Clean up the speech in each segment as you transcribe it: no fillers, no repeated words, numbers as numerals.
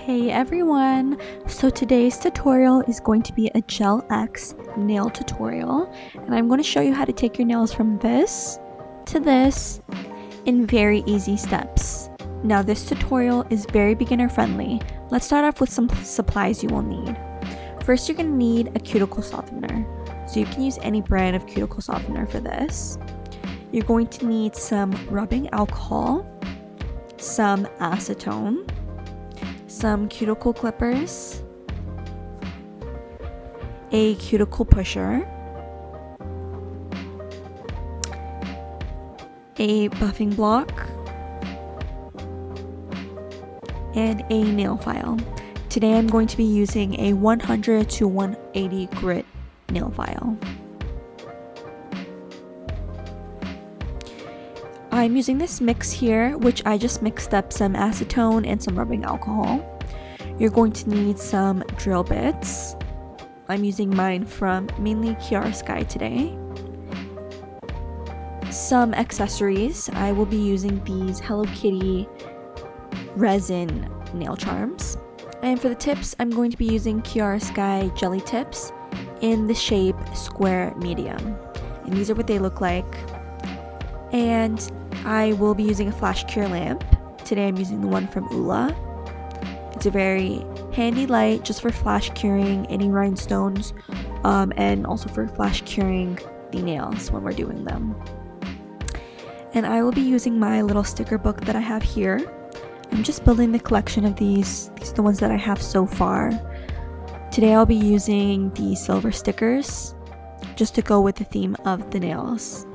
Hey everyone! So today's tutorial is going to be a Gel X nail tutorial, and I'm going to show you how to take your nails from this to this in very easy steps. Now this tutorial is very beginner friendly. Let's start off with some supplies you will need. First, you're going to need a cuticle softener. So you can use any brand of cuticle softener for this. You're going to need some rubbing alcohol, some acetone, some cuticle clippers, a cuticle pusher, a buffing block, and a nail file. Today I'm going to be using a 100 to 180 grit nail file. I'm using this mix here, which I just mixed up some acetone and some rubbing alcohol. You're going to need some drill bits. I'm using mine from mainly Sky today. Some accessories. I will be using these Hello Kitty resin nail charms. And for the tips, I'm going to be using Sky jelly tips in the shape square medium. And these are what they look like. And I will be using a flash cure lamp. Today I'm using the one from Ula. It's a very handy light just for flash curing any rhinestones and also for flash curing the nails when we're doing them. And I will be using my little sticker book that I have here. I'm just building the collection of these. These are the ones that I have so far. Today I'll be using the silver stickers just to go with the theme of the nails.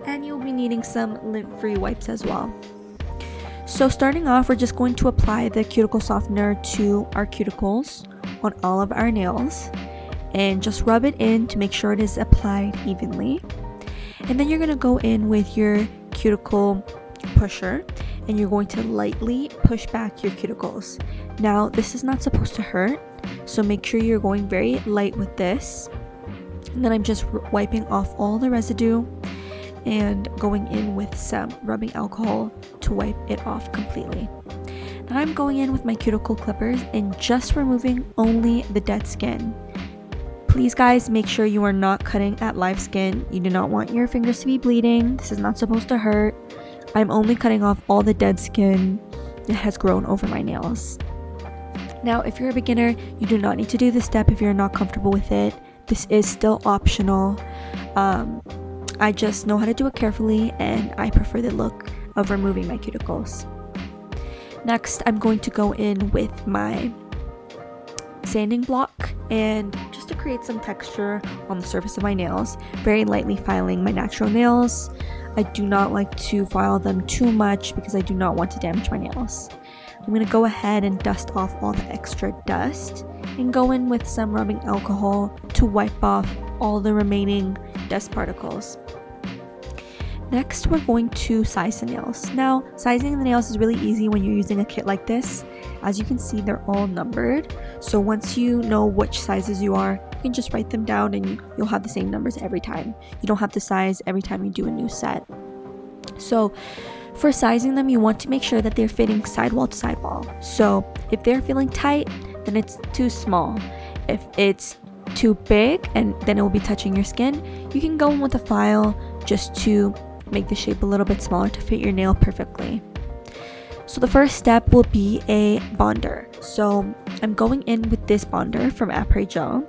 And you'll be needing some lint-free wipes as well. So starting off, we're just going to apply the cuticle softener to our cuticles on all of our nails and just rub it in to make sure it is applied evenly. And then you're going to go in with your cuticle pusher and you're going to lightly push back your cuticles. Now this is not supposed to hurt, so make sure you're going very light with this. And then I'm just wiping off all the residue and going in with some rubbing alcohol to wipe it off completely. Now I'm going in with my cuticle clippers and just removing only the dead skin. Please guys, make sure you are not cutting at live skin. You do not want your fingers to be bleeding. This is not supposed to hurt. I'm only cutting off all the dead skin that has grown over my nails. Now if you're a beginner, you do not need to do this step if you're not comfortable with it. This is still optional. I just know how to do it carefully and I prefer the look of removing my cuticles. Next, I'm going to go in with my sanding block and just to create some texture on the surface of my nails, very lightly filing my natural nails. I do not like to file them too much because I do not want to damage my nails. I'm going to go ahead and dust off all the extra dust and go in with some rubbing alcohol to wipe off all the remaining dust particles. Next, we're going to size the nails. Now, sizing the nails is really easy when you're using a kit like this. As you can see, they're all numbered. So once you know which sizes you are, you can just write them down and you'll have the same numbers every time. You don't have to size every time you do a new set. So for sizing them, you want to make sure that they're fitting sidewall to sidewall. So if they're feeling tight, then it's too small. If it's too big and then it will be touching your skin, you can go in with a file just to make the shape a little bit smaller to fit your nail perfectly. So the first step will be a bonder. So I'm going in with this bonder from Après Gel,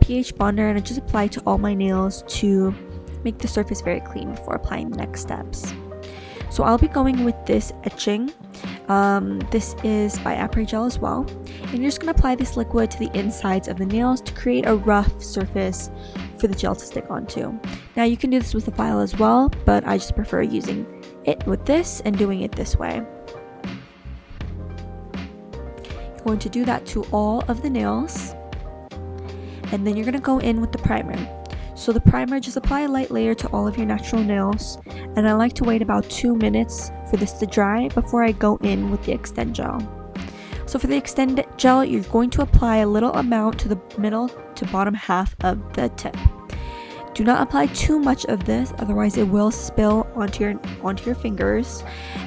pH bonder, and I just apply to all my nails to make the surface very clean before applying the next steps. So I'll be going with this etching. This is by Après Gel as well. And you're just going to apply this liquid to the insides of the nails to create a rough surface for the gel to stick onto. Now you can do this with a file as well, but I just prefer using it with this and doing it this way. You're going to do that to all of the nails. And then you're going to go in with the primer. So the primer, just apply a light layer to all of your natural nails. And I like to wait about 2 minutes for this to dry before I go in with the Extend Gel. So for the Extend Gel, you're going to apply a little amount to the middle to bottom half of the tip. Do not apply too much of this, otherwise it will spill onto your fingers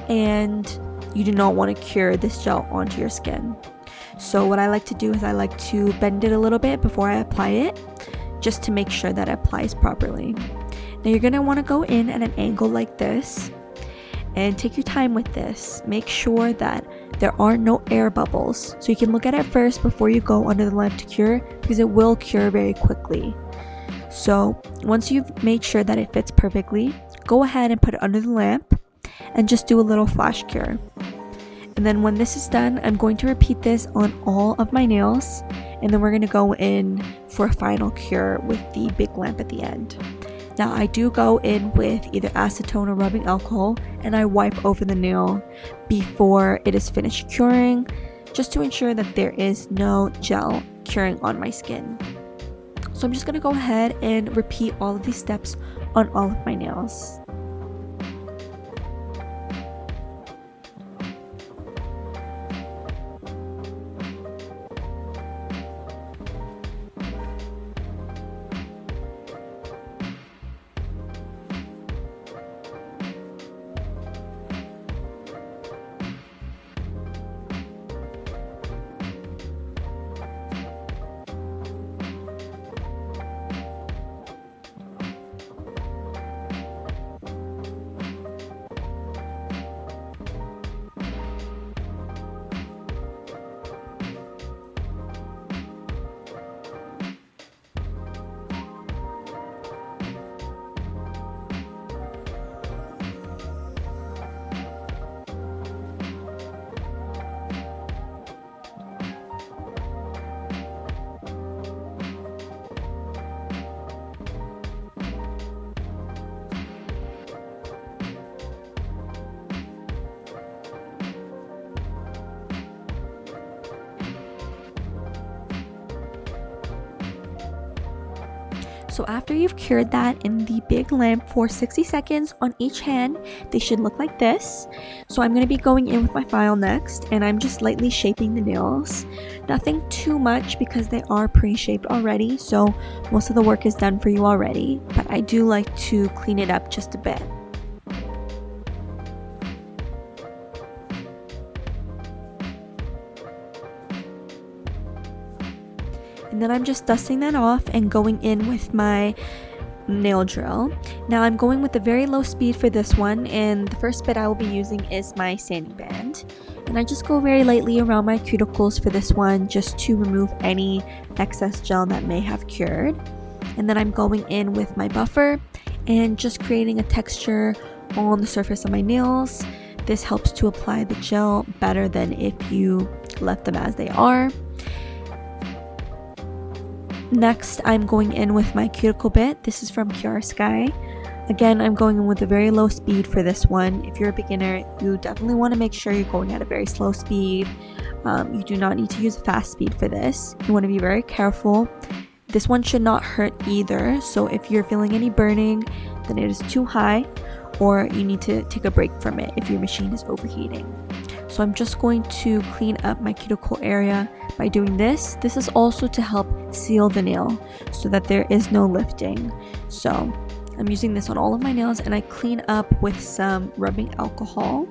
and you do not want to cure this gel onto your skin. So what I like to do is I like to bend it a little bit before I apply it, just to make sure that it applies properly. Now you're going to want to go in at an angle like this and take your time with this. Make sure that there are no air bubbles. So you can look at it first before you go under the lamp to cure, because it will cure very quickly. So once you've made sure that it fits perfectly, go ahead and put it under the lamp and just do a little flash cure. And then when this is done, I'm going to repeat this on all of my nails, and then we're going to go in for a final cure with the big lamp at the end. Now I do go in with either acetone or rubbing alcohol, and I wipe over the nail before it is finished curing, just to ensure that there is no gel curing on my skin. So I'm just going to go ahead and repeat all of these steps on all of my nails. So after you've cured that in the big lamp for 60 seconds on each hand, they should look like this. So I'm going to be going in with my file next, and I'm just lightly shaping the nails. Nothing too much because they are pre-shaped already, so most of the work is done for you already, but I do like to clean it up just a bit. And then I'm just dusting that off and going in with my nail drill. Now I'm going with a very low speed for this one, and the first bit I will be using is my sanding band. And I just go very lightly around my cuticles for this one, just to remove any excess gel that may have cured. And then I'm going in with my buffer and just creating a texture on the surface of my nails. This helps to apply the gel better than if you left them as they are. Next, I'm going in with my cuticle bit. This is from Cure Sky. Again, I'm going in with a very low speed for this one. If you're a beginner, you definitely want to make sure you're going at a very slow speed. You do not need to use a fast speed for this. You want to be very careful. This one should not hurt either, so if you're feeling any burning, then it is too high, or you need to take a break from it if your machine is overheating. So I'm just going to clean up my cuticle area by doing this. This is also to help seal the nail so that there is no lifting. So I'm using this on all of my nails, and I clean up with some rubbing alcohol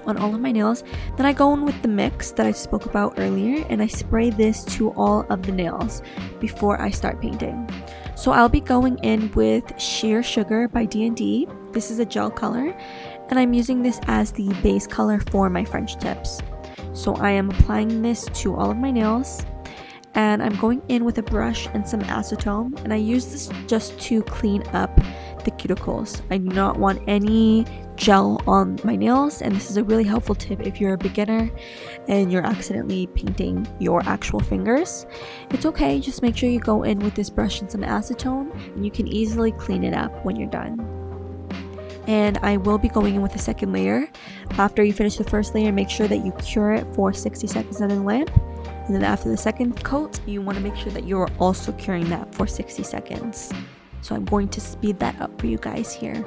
on all of my nails. Then I go in with the mix that I spoke about earlier, and I spray this to all of the nails before I start painting. So I'll be going in with Sheer Sugar by D&D. This is a gel color, and I'm using this as the base color for my French tips. So I am applying this to all of my nails, and I'm going in with a brush and some acetone, and I use this just to clean up the cuticles. I do not want any gel on my nails, and this is a really helpful tip if you're a beginner and you're accidentally painting your actual fingers. It's okay, just make sure you go in with this brush and some acetone, and you can easily clean it up when you're done. And I will be going in with a second layer. After you finish the first layer, make sure that you cure it for 60 seconds under the lamp. And then after the second coat, you want to make sure that you're also curing that for 60 seconds. So I'm going to speed that up for you guys here.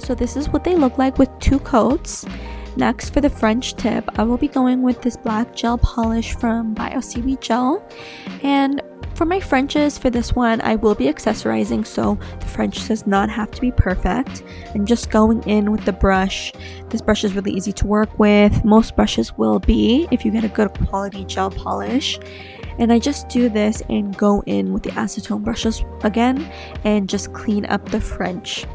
So this is what they look like with 2 coats. Next, for the French tip, I will be going with this black gel polish from Bio Seaweed Gel. And for my Frenches, for this one, I will be accessorizing, so the French does not have to be perfect. I'm just going in with the brush. This brush is really easy to work with. Most brushes will be if you get a good quality gel polish. And I just do this and go in with the acetone brushes again and just clean up the French.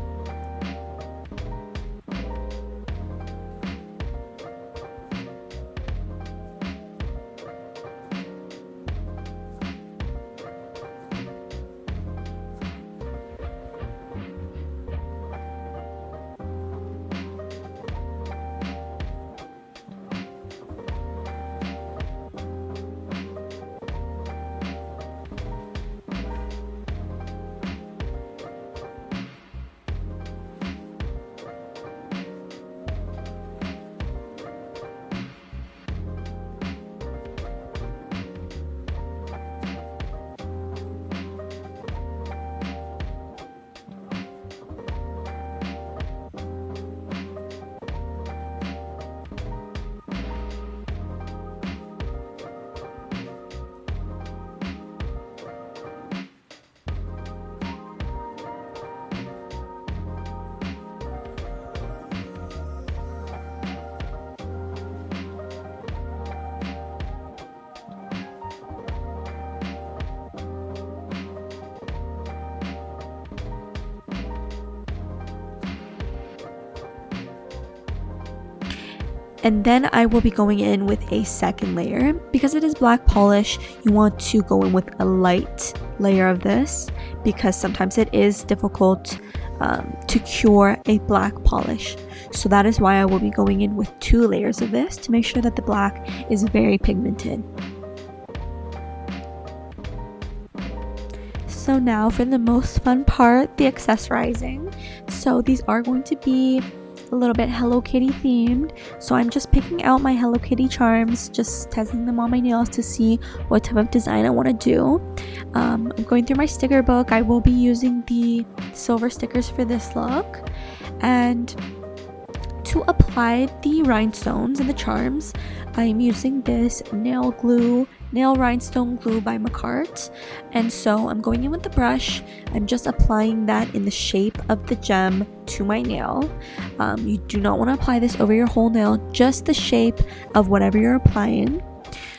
And then I will be going in with a second layer. Because it is black polish, you want to go in with a light layer of this, because sometimes it is difficult to cure a black polish. So that is why I will be going in with 2 layers of this to make sure that the black is very pigmented. So now for the most fun part, the accessorizing. So these are going to be a little bit Hello Kitty themed, so I'm just picking out my Hello Kitty charms, just testing them on my nails to see what type of design I want to do. I'm going through my sticker book. I will be using the silver stickers for this look, and to apply the rhinestones and the charms, I'm using this nail rhinestone glue by Manicure. And so I'm going in with the brush. I'm just applying that in the shape of the gem to my nail. You do not want to apply this over your whole nail, just the shape of whatever you're applying.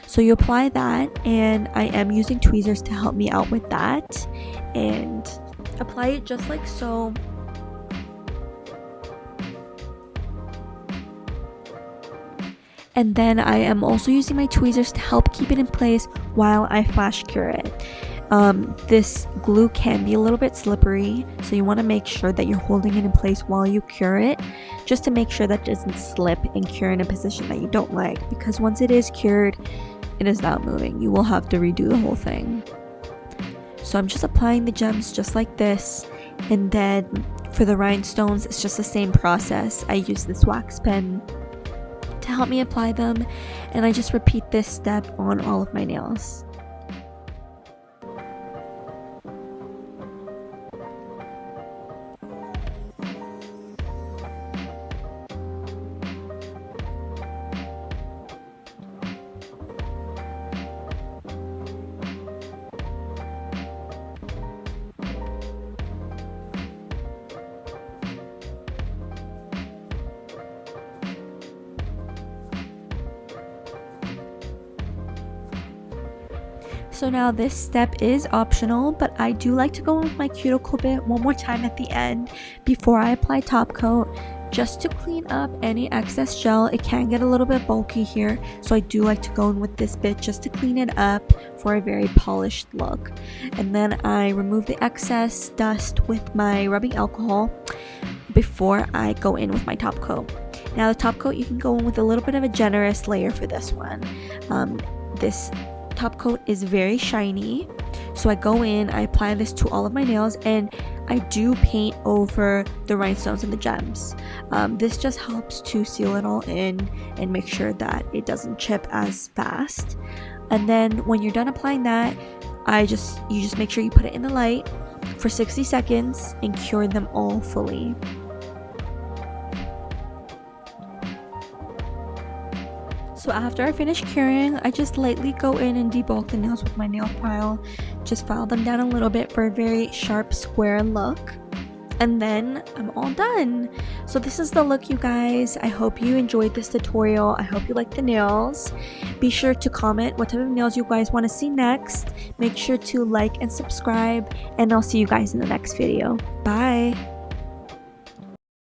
So you apply that, and I am using tweezers to help me out with that, and apply it just like so. And then I am also using my tweezers to help keep it in place while I flash cure it. This glue can be a little bit slippery, so you want to make sure that you're holding it in place while you cure it, just to make sure that it doesn't slip and cure in a position that you don't like, because once it is cured, it is not moving. You will have to redo the whole thing. So I'm just applying the gems just like this, and then for the rhinestones, it's just the same process. I use this wax pen to help me apply them, and I just repeat this step on all of my nails. So now this step is optional, but I do like to go in with my cuticle bit one more time at the end before I apply top coat, just to clean up any excess gel. It can get a little bit bulky here, so I do like to go in with this bit just to clean it up for a very polished look. And then I remove the excess dust with my rubbing alcohol before I go in with my top coat. Now the top coat, you can go in with a little bit of a generous layer for this one. This top coat is very shiny, so I go in, I apply this to all of my nails, and I do paint over the rhinestones and the gems. This just helps to seal it all in and make sure that it doesn't chip as fast. And then when you're done applying that, you just make sure you put it in the light for 60 seconds and cure them all fully. So after I finish curing, I just lightly go in and debulk the nails with my nail file. Just file them down a little bit for a very sharp square look. And then I'm all done. So this is the look, you guys. I hope you enjoyed this tutorial. I hope you like the nails. Be sure to comment what type of nails you guys want to see next. Make sure to like and subscribe, and I'll see you guys in the next video. Bye.